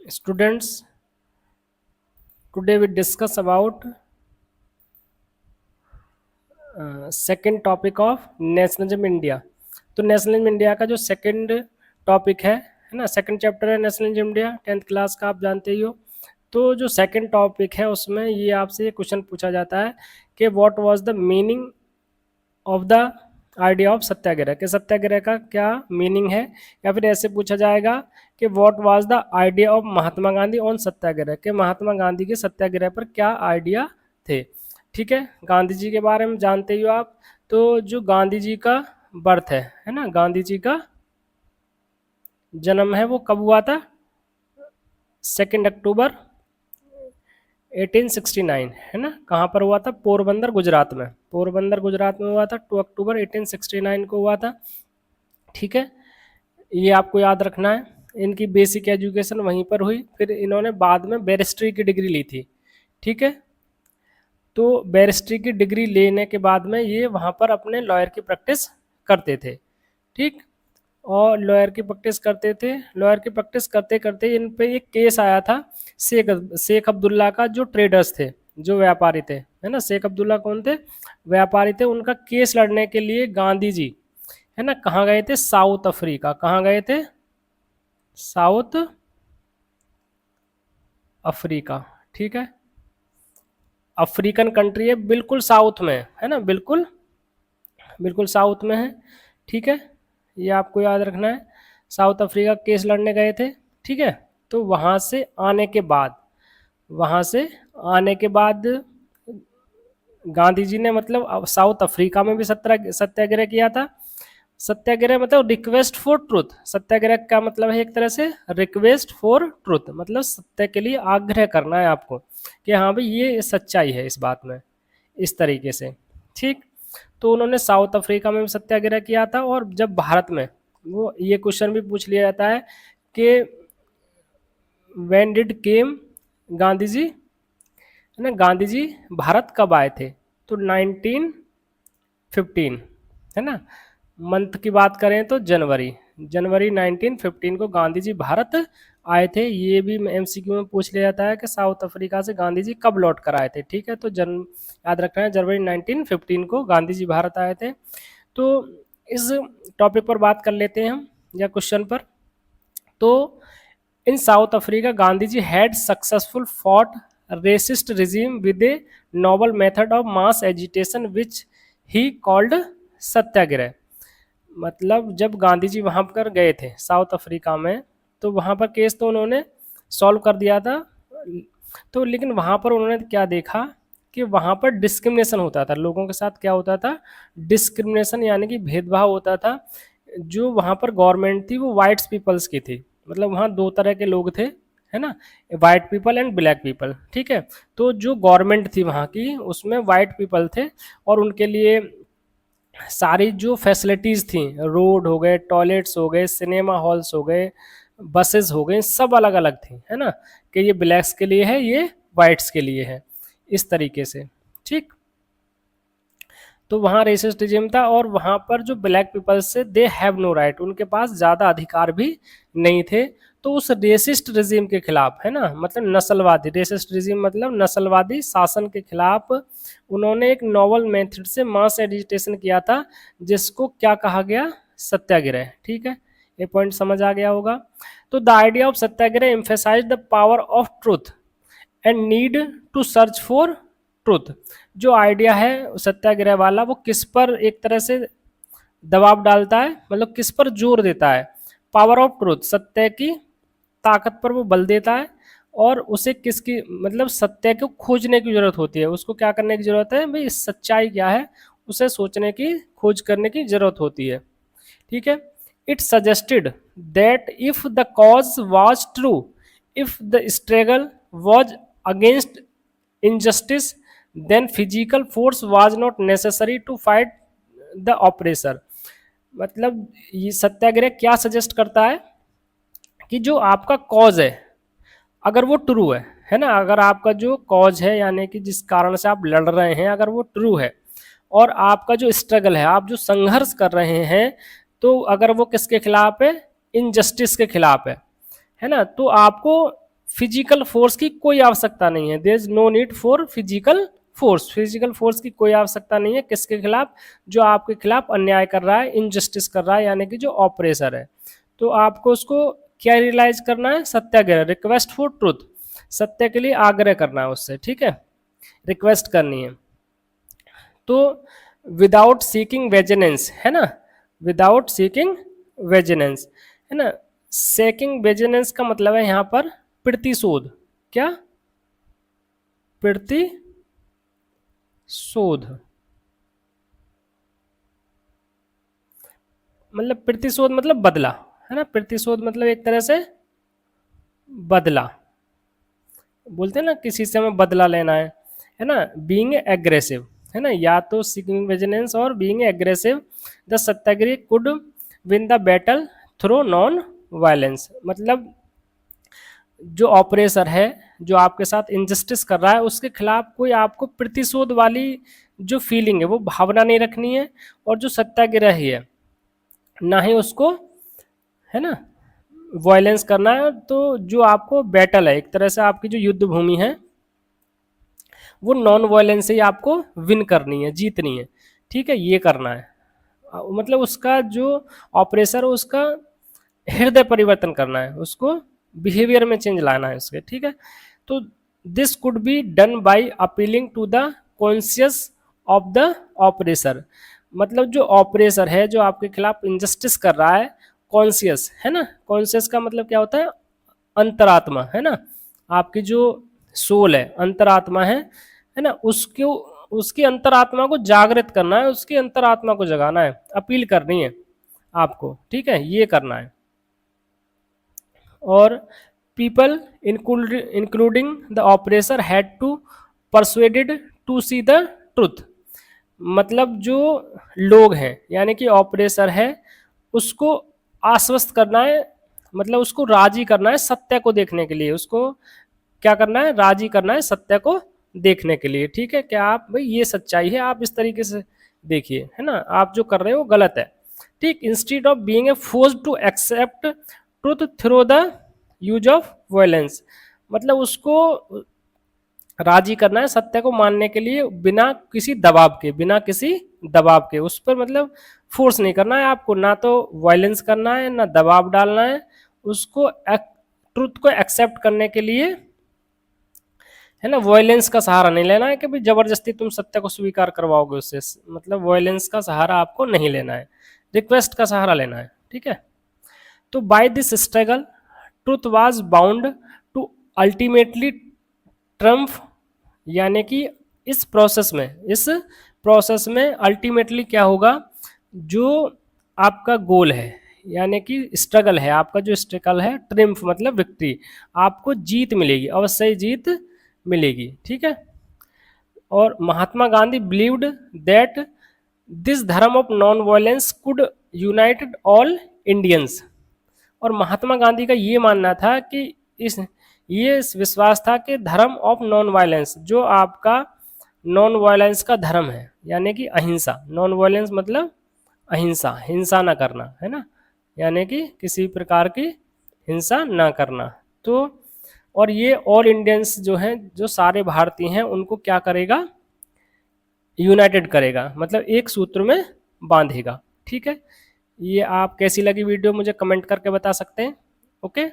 Students, today we discuss about second topic of nationalism India. तो nationalism India का जो second topic है ना, सेकेंड चैप्टर है नेशनलिज्म इंडिया, 10th क्लास का आप जानते ही हो। तो जो सेकेंड टॉपिक है उसमें ये आपसे ये क्वेश्चन पूछा जाता है कि what was the meaning of the idea of Satyagraha, कि सत्याग्रह का क्या मीनिंग है। या फिर ऐसे पूछा जाएगा कि what was the idea of Mahatma Gandhi on Satyagraha, कि महात्मा गांधी के सत्याग्रह पर क्या आइडिया थे। ठीक है, गांधी जी के बारे में जानते ही हो आप। तो जो गांधी जी का बर्थ है ना, गांधी जी का जन्म है वो कब हुआ था? 2 अक्टूबर 1869, है ना। कहाँ पर हुआ था? पोरबंदर गुजरात में, पोरबंदर गुजरात में हुआ था। 2 अक्टूबर 1869 को हुआ था। ठीक है, ये आपको याद रखना है। इनकी बेसिक एजुकेशन वहीं पर हुई, फिर इन्होंने बाद में बैरिस्ट्री की डिग्री ली थी। ठीक है, तो बैरिस्ट्री की डिग्री लेने के बाद में ये वहाँ पर अपने लॉयर की प्रैक्टिस करते थे। ठीक, और लॉयर की प्रैक्टिस करते थे। लॉयर की प्रैक्टिस करते करते इन पे एक केस आया था शेख शेख अब्दुल्ला का, जो ट्रेडर्स थे, जो व्यापारी थे, है ना। शेख अब्दुल्ला कौन थे? व्यापारी थे। उनका केस लड़ने के लिए गांधी जी, है ना, कहाँ गए थे? South Africa. कहाँ गए थे? South Africa. ठीक है, अफ्रीकन कंट्री है, बिल्कुल साउथ में है ना, बिल्कुल बिल्कुल साउथ में है। ठीक है, ये आपको याद रखना है। साउथ अफ्रीका केस लड़ने गए थे। ठीक है, तो वहाँ से आने के बाद, वहाँ से आने के बाद गांधी जी ने मतलब साउथ अफ्रीका में भी सत्याग्रह किया था। सत्याग्रह मतलब रिक्वेस्ट फॉर ट्रुथ। सत्याग्रह का मतलब है एक तरह से रिक्वेस्ट फॉर ट्रुथ, मतलब सत्य के लिए आग्रह करना है आपको कि हाँ भाई ये सच्चाई है इस बात में, इस तरीके से। ठीक, तो उन्होंने साउथ अफ्रीका में भी सत्याग्रह किया था। और जब भारत में, वो ये क्वेश्चन भी पूछ लिया जाता है कि व्हेन डिड केम गांधी जी, है ना, गांधी जी भारत कब आए थे? तो 1915, है ना। मंथ की बात करें तो जनवरी, जनवरी 1915 को गांधी जी भारत आए थे। ये भी एमसीक्यू में पूछ लिया जाता है कि साउथ अफ्रीका से गांधी जी कब लौट कर आए थे। ठीक है, तो याद रखना है जनवरी 1915 को गांधी जी भारत आए थे। तो इस टॉपिक पर बात कर लेते हैं हम, या क्वेश्चन पर। तो in South Africa Gandhi ji had successful fought racist regime with a noble method of mass agitation which he called Satyagraha. मतलब जब गांधी जी वहाँ पर गए थे साउथ अफ्रीका में, तो वहाँ पर केस तो उन्होंने सॉल्व कर दिया था। तो लेकिन वहाँ पर उन्होंने क्या देखा कि वहाँ पर डिस्क्रिमिनेशन होता था लोगों के साथ। क्या होता था? डिस्क्रिमिनेशन, यानी कि भेदभाव होता था। जो वहाँ पर गवर्नमेंट थी वो वाइट्स पीपल्स की थी, मतलब वहाँ दो तरह के लोग थे, है ना, white people and black people. ठीक है, तो जो गवर्नमेंट थी वहाँ की उसमें वाइट पीपल थे, और उनके लिए सारी जो फैसिलिटीज़ थी, रोड हो गए, टॉयलेट्स हो गए, सिनेमा हॉल्स हो गए, बसेस हो गए, सब अलग अलग थी, है ना, कि ये ब्लैक्स के लिए है, ये वाइट्स के लिए है, इस तरीके से। ठीक, तो वहाँ रेसिस्टिज्म था, और वहाँ पर जो ब्लैक पीपल्स से दे हैव नो राइट, उनके पास ज़्यादा अधिकार भी नहीं थे। तो उस रेसिस्ट रिजीम के खिलाफ, है ना, मतलब नस्लवादी, रेसिस्ट रिजीम मतलब नस्लवादी शासन के खिलाफ उन्होंने एक नॉवल मेथड से मास एजिटेशन किया था, जिसको क्या कहा गया? सत्याग्रह। ठीक है, ये पॉइंट समझ आ गया होगा। तो the idea of satyagraha emphasize the power of truth and need to search for truth. जो आइडिया है सत्याग्रह वाला, वो किस पर एक तरह से दबाव डालता है, मतलब किस पर जोर देता है? पावर ऑफ ट्रुथ, सत्य की ताकत पर वो बल देता है। और उसे किसकी, मतलब सत्य को खोजने की जरूरत होती है। उसको क्या करने की जरूरत है भाई? सच्चाई क्या है उसे सोचने की, खोज करने की जरूरत होती है। ठीक है, it suggested that if the cause was true, if the struggle was against injustice, then physical force was not necessary to fight the oppressor. मतलब ये सत्याग्रह क्या सजेस्ट करता है कि जो आपका कॉज है, अगर वो ट्रू है ना, अगर आपका जो कॉज है यानी कि जिस कारण से आप लड़ रहे हैं, अगर वो ट्रू है, और आपका जो स्ट्रगल है, आप जो संघर्ष कर रहे हैं, तो अगर वो किसके खिलाफ है? इनजस्टिस के खिलाफ है ना, तो आपको फिजिकल फोर्स की कोई आवश्यकता नहीं है, there is no need for physical force, physical force की कोई आवश्यकता नहीं है। किसके खिलाफ? जो आपके खिलाफ अन्याय कर रहा है, इनजस्टिस कर रहा है, यानी कि जो ऑपरेसर है। तो आपको उसको क्या रियलाइज करना है? सत्याग्रह, रिक्वेस्ट फॉर ट्रुथ, सत्य के लिए आग्रह करना है उससे, ठीक है, रिक्वेस्ट करनी है। तो विदाउट सीकिंग वेजिनेंस, है ना, विदाउट सीकिंग वेजिनेंस, है ना। सेकिंग वेजिनेंस का मतलब है यहाँ पर प्रतिशोध, क्या? प्रतिशोध, मतलब प्रतिशोध मतलब बदला, है ना, प्रतिशोध मतलब एक तरह से बदला, बोलते हैं ना किसी से हमें बदला लेना है ना, बीइंग एग्रेसिव, है ना, या तो सीकिंग वेजिनेंस और being aggressive. The satyagrahi could win the battle through non violence, मतलब जो ऑपरेसर है, जो आपके साथ इनजस्टिस कर रहा है, उसके खिलाफ कोई आपको प्रतिशोध वाली जो फीलिंग है, वो भावना नहीं रखनी है। और जो सत्याग्रही है, ना ही उसको, है ना, वायलेंस करना है। तो जो आपको बैटल है, एक तरह से आपकी जो युद्ध भूमि है, वो नॉन वायलेंस से ही आपको विन करनी है, जीतनी है, ठीक है, ये करना है। मतलब उसका जो ऑपरेसर है, उसका हृदय परिवर्तन करना है, उसको बिहेवियर में चेंज लाना है उसके, ठीक है। तो this could be done by appealing to the conscious of the oppressor, मतलब जो ऑपरेसर है, जो आपके खिलाफ इनजस्टिस कर रहा है, कॉन्शियस, है ना, कॉन्शियस का मतलब क्या होता है? अंतरात्मा, है ना, आपकी जो सोल है, अंतरात्मा है ना, उसको, उसकी अंतरात्मा को जागृत करना है, उसकी अंतरात्मा को जगाना है, अपील करनी है आपको, ठीक है, ये करना है। और people including the oppressor had to persuaded to see the truth, मतलब जो लोग हैं, यानी कि ऑपरेसर है, उसको आश्वस्त करना है, मतलब उसको राजी करना है सत्य को देखने के लिए, उसको क्या करना है? राजी करना है सत्य को देखने के लिए, ठीक है, क्या आप भाई ये सच्चाई है, आप इस तरीके से देखिए, है ना, आप जो कर रहे हो वो गलत है, ठीक। Instead of being a force to accept truth through the use of violence, मतलब उसको राजी करना है सत्य को मानने के लिए, बिना किसी दबाव के, बिना किसी दबाव के, उस पर मतलब फोर्स नहीं करना है आपको, ना तो वायलेंस करना है, ना दबाव डालना है, उसको ट्रुथ को एक्सेप्ट करने के लिए, है ना, वायलेंस का सहारा नहीं लेना है कि भाई जबरदस्ती तुम सत्य को स्वीकार करवाओगे उससे, मतलब वायलेंस का सहारा आपको नहीं लेना है, रिक्वेस्ट का सहारा लेना है, ठीक है। तो by this struggle truth was bound to ultimately triumph, यानी कि इस प्रोसेस में अल्टीमेटली क्या होगा? जो आपका गोल है, यानी कि स्ट्रगल है, आपका जो स्ट्रगल है, ट्रिम्फ मतलब विक्ट्री, आपको जीत मिलेगी, अवश्य ही जीत मिलेगी, ठीक है। और Mahatma Gandhi believed that this धर्म of non violence could United all Indians, और महात्मा गांधी का ये मानना था कि इस ये विश्वास था कि धर्म ऑफ नॉन वायलेंस, जो आपका नॉन वायलेंस का धर्म है, यानी कि अहिंसा, नॉन वायलेंस मतलब अहिंसा, हिंसा ना करना, है ना, यानी कि किसी प्रकार की हिंसा ना करना। तो और ये ऑल इंडियंस जो हैं, जो सारे भारतीय हैं, उनको क्या करेगा? यूनाइटेड करेगा, मतलब एक सूत्र में बांधेगा, ठीक है। ये आप कैसी लगी वीडियो मुझे कमेंट करके बता सकते हैं, ओके।